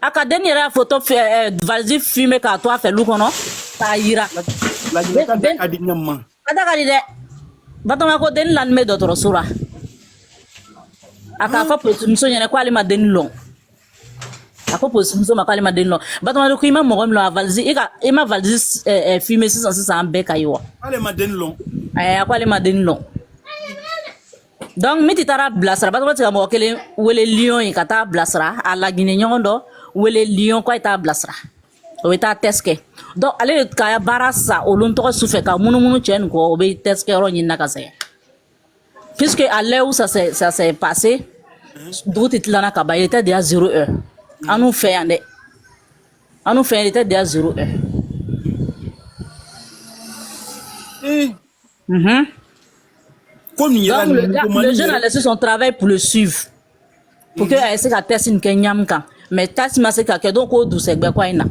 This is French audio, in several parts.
A ka den yɛrɛ photo valise filmé k'a to a fɛ lu kɔnɔ k'a yira. Laginɛ ka di ɲɛma. A da ka di dɛ. Batɔma ko den lamɛn dɔgɔtɔrɔso la. A k'a fɔ polisimuso ɲɛna k'ale ma den lɔn. A ko polisimuso ma k'ale ma den lɔn. Batɔma ko i ma mɔgɔ min lɔn a valise i ma valise filmé sisan an bɛɛ ka ye wa. Ale ma den lɔn. A ko ale ma den lɔn. Donc Miti taara bilasira Batɔma tɛ ka mɔgɔ kelen wele Lion ye ka taa bilasira a Laginɛ ɲɔgɔn dɔ wele Lion k'a ye taa bilasira. O bɛ taa test kɛ. Donc ale ka baara sa olu tɔgɔ su fɛ ka munumunu cɛ nin kɔ o bɛ test kɛ yɔrɔ ɲini na ka sɛgɛn. Puisque à l'heure où ça s'est passé, dugu tɛ tilana ka ban, il était déjà 0 heure. An n'u fɛ yan dɛ. An n'u fɛ yan il était déjà 0 heure. Donc, le jeune a laissé son travail pour le suivre. Pour qu'il essaie de tester une kenyamka. Mais test ma se ka ke donc au douce quoi ina.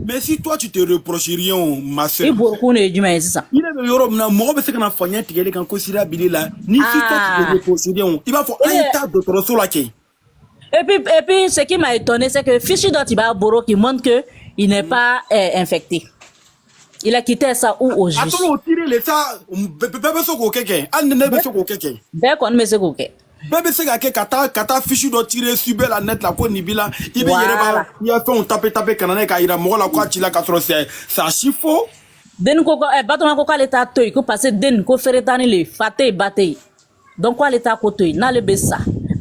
Mais si toi tu te reproches rien, ma soeur. Il beaucoup ne du mais ça. Il est Europe na mo be se kana fanya tigele kan considérer là. Ni si toi tu te reproches rien, il va faut un état de trop là qui. Et puis ce qui m'a étonné c'est que fichu dont il va boro qui montre que il n'est pas infecté. Il a quitté ça où au juste. Attends, tirer les ça, bébé so ko keke. An ne be so ko keke. Ben kon me se ko ke. Bébé se ka ke kata fichu do tirer subir la net la ko nibila. Il be yere ba, il a fait on taper kanane ka ira mo la ko atila ka tro c'est ça chifo. Den ko Batɔma ko k'ale t'a to yen ko parce que den ko feere tani le fa tɛ yen ba tɛ yen donc k'ale t'a ko to yen n'ale bɛ sa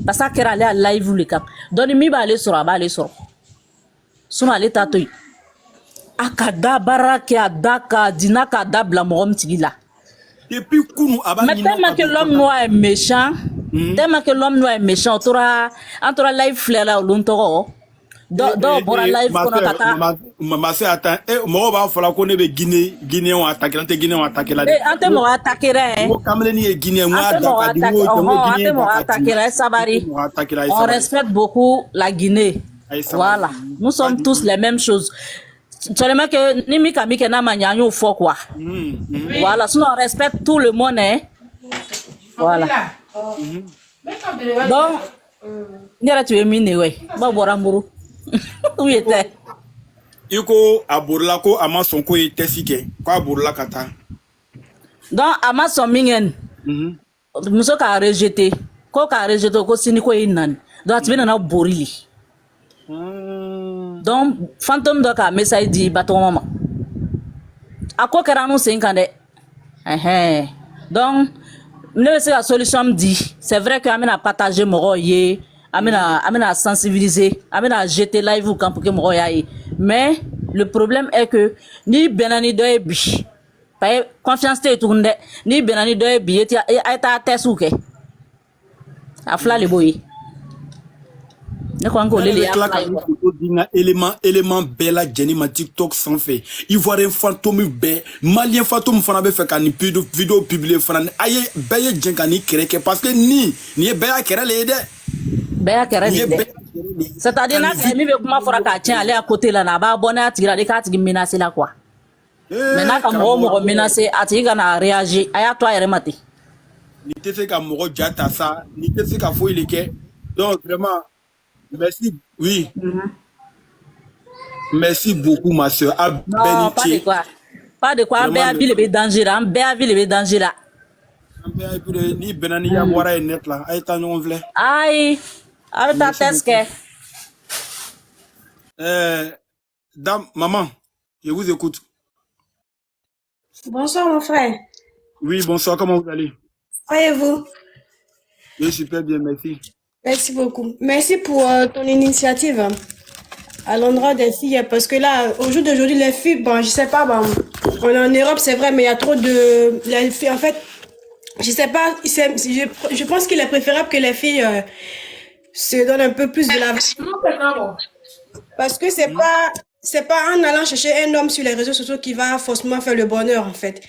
parce que a kɛra ale a live le kan donc ni min b'ale sɔrɔ a b'ale sɔrɔ sinon ale t'a to yen a ka da baara kɛ a da k'a di n'a k'a da bila mɔgɔ min tigi la. Depuis kunu aba mais tellement que l'homme noir est méchant tellement que l'homme noir est méchant an tora live filɛ la olu tɔgɔ dɔw bɔra live kɔnɔ ka taa. Ma se attend mɔgɔ b'a fɔ la ko ne bɛ Guinéen wa attaquer an tɛ Guinéen wa attaquer la. An tɛ mɔgɔ attaquer dɛ. Ko kamalen ye Guinéen wa An tɛ mɔgɔ attaquer dɛ sabari. On respecte beaucoup la Guinée. Voilà, nous sommes tous les mêmes choses. Seulement que ni mi ka mi kɛ n'a ma ɲɛ an y'o fɔ quoi. Voilà, sinon on respecte tout le monde hein. Voilà. Donc n yɛrɛ tun ye min de ye ba bɔra n bolo. Où était? Iko aborla ko ama son ko ye test kɛ ko aborla ka taa. Donc ama sɔn min kɛ muso k'a rejeté ko k'a rejeté ko sini ko ye nani donc a tun bɛ nana borili. Donc fantôme dɔ k'a message di Batɔma ma a ko kɛra an sen kan dɛ donc ne bɛ se ka solution di c'est vrai que an bɛna partager mɔgɔw ye an bɛna sensibiliser an bɛna jeter live kan pour que mɔgɔw y'a ye mais le problème est que ni bɛnna ni dɔ ye bi parce que confiance tɛ yen tuguni dɛ ni bɛnna ni dɔ ye bi a ye taa test kɛ a fila de b'o ye. Ne ko an k'ole de y'a fila ye élément bɛɛ lajɛlen ma TikTok sanfɛ Ivoirien fantôme bɛɛ Malien fantôme fana bɛ fɛ ka nin vidéo publier fana a ye bɛɛ ye jɛn ka nin kɛrɛ kɛ parce que nin ye bɛɛ y'a kɛrɛ le ye dɛ. Bɛɛ y'a kɛrɛ de dɛ. C'est-à-dire n'a kɛra min bɛ kuma fɔra k'a tiɲɛ ale a côté la a b'a bɔ n'a tigi la ale k'a tigi menacer la quoi. Mais n'a ka mɔgɔ menacer a tigi ka na réagir a y'a to a yɛrɛ ma ten. Ni tɛ se ka mɔgɔ ja ta sa ni tɛ se ka foyi le kɛ donc vraiment merci oui. Merci beaucoup ma soeur. Non, pas de quoi. Pas de quoi. An bɛɛ hakili bɛ danger la. An bɛɛ hakili bɛ danger la. An bɛɛ hakili ni bɛnna ni ya bɔra ye net la a ye taa ɲɔgɔn filɛ. Ayi a bɛ taa test kɛ. Dame, maman, je vous écoute. Bonsoir mon frère. Oui, bonsoir, comment vous allez? Voyez-vous? Oui, super bien, merci. Merci beaucoup. Merci pour ton initiative à l'endroit des filles, parce que là, au jour d'aujourd'hui, les filles, bon, je sais pas, bon, on est en Europe, c'est vrai, mais il y a trop de... Les filles, en fait, je sais pas, je pense qu'il est préférable que les filles se donnent un peu plus de la... Parce que c'est pas en allant chercher un homme sur les réseaux sociaux qui va forcément faire le bonheur, en fait.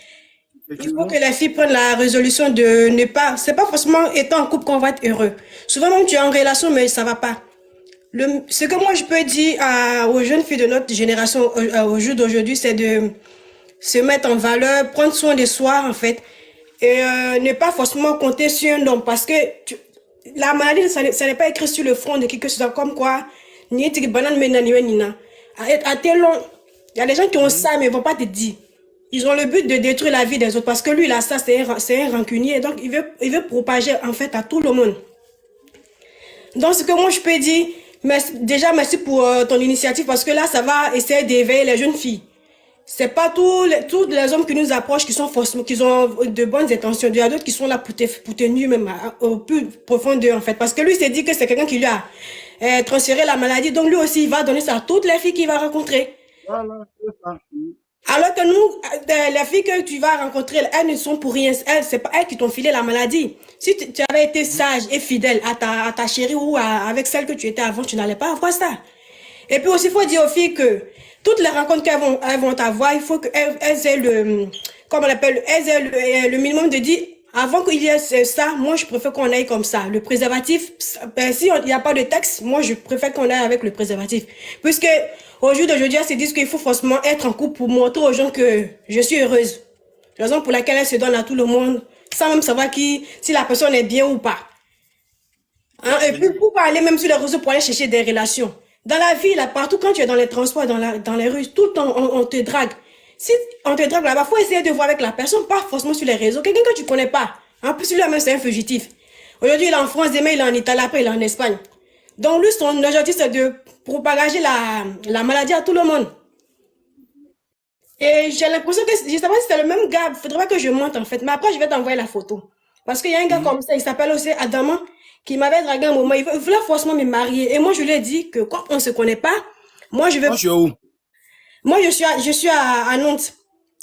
Il faut que les filles prennent la résolution de ne pas... C'est pas forcément étant en couple qu'on va être heureux. Souvent, même tu es en relation, mais ça va pas. Ce que moi, je peux dire aux jeunes filles de notre génération, au jour d'aujourd'hui, c'est de se mettre en valeur, prendre soin de soi, en fait. Et ne pas forcément compter sur un homme. Parce que la maladie, ça n'est pas écrit sur le front de quelque chose. Comme quoi, ni tiki banane mena ni nina. À tel long, il y a des gens qui ont ça, mais ils vont pas te dire. Ils ont le but de détruire la vie des autres parce que lui, il a ça, c'est un rancunier. Donc, il veut propager en fait à tout le monde. Donc, ce que moi je peux dire, déjà merci pour ton initiative parce que là, ça va essayer d'éveiller les jeunes filles. C'est pas tous les hommes qui nous approchent qui sont forcément, qui ont de bonnes intentions. Il y a d'autres qui sont là pour te nuire même au plus profond d'eux en fait. Parce que lui s'est dit que c'est quelqu'un qui lui a transféré la maladie. Donc lui aussi, il va donner ça à toutes les filles qu'il va rencontrer. Voilà, c'est ça. Alors que nous, les filles que tu vas rencontrer, elles ne sont pour rien. C'est pas elles qui t'ont filé la maladie. Si tu avais été sage et fidèle à ta chérie ou avec celle que tu étais avant, tu n'allais pas avoir ça. Et puis aussi, il faut dire aux filles que toutes les rencontres qu'elles vont avoir, il faut qu'elles aient comment on appelle, elles aient le minimum de dire, avant qu'il y ait ça, moi je préfère qu'on aille comme ça. Le préservatif, si il n'y a pas de texte, moi je préfère qu'on aille avec le préservatif. Puisque au jour d'aujourd'hui, elles se disent qu'il faut forcément être en couple pour montrer aux gens que je suis heureuse. Raison pour laquelle elles se donnent à tout le monde, sans même savoir si la personne est bien ou pas. Hein? Et puis pour aller même sur les réseaux pour aller chercher des relations. Dans la vie, là, partout, quand tu es dans les transports, dans les rues, tout le temps, on te drague. Si on te drague là-bas, faut essayer de voir avec la personne, pas forcément sur les réseaux. Quelqu'un que tu connais pas. En plus, lui-même, c'est un fugitif. Aujourd'hui, il est en France, demain, il est en Italie, après, il est en Espagne. Donc, lui, son objectif, c'est de propager la maladie à tout le monde. Et j'ai l'impression que, je sais pas si c'est le même gars, faudrait que je monte, en fait. Mais après, je vais t'envoyer la photo. Parce qu'il y a un gars comme ça, il s'appelle aussi Adama, qui m'avait dragué un moment. Il voulait forcément me marier. Et moi, je lui ai dit que quand on se connaît pas, moi, je vais... Moi, je suis où? Moi, je suis à Nantes.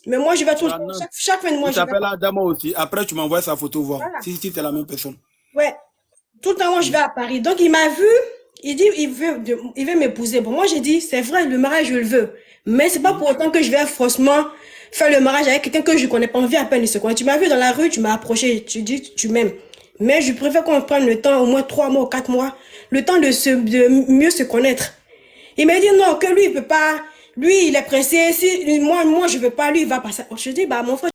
Mais moi, je vais tout le temps, chaque fin de mois, Tu je vais... t'appelles Adama aussi. Après, tu m'envoies sa photo voir. Voilà. Si c'est la même personne. Ouais. Tout le temps, moi, je vais à Paris. Donc, il m'a vu. Il dit, il veut m'épouser. Bon, moi, j'ai dit, c'est vrai, le mariage, je le veux. Mais c'est pas pour autant que je vais forcément faire le mariage avec quelqu'un que je connais pas. On vit à peine de se connaître. Tu m'as vu dans la rue, tu m'as approché, tu dis, tu m'aimes. Mais je préfère qu'on prenne le temps, au moins 3 mois ou 4 mois, le temps de mieux se connaître. Il m'a dit non, que lui, il peut pas. Lui, il est pressé. Si, moi, je veux pas, lui, il va passer. Je dis, bah, mon frère,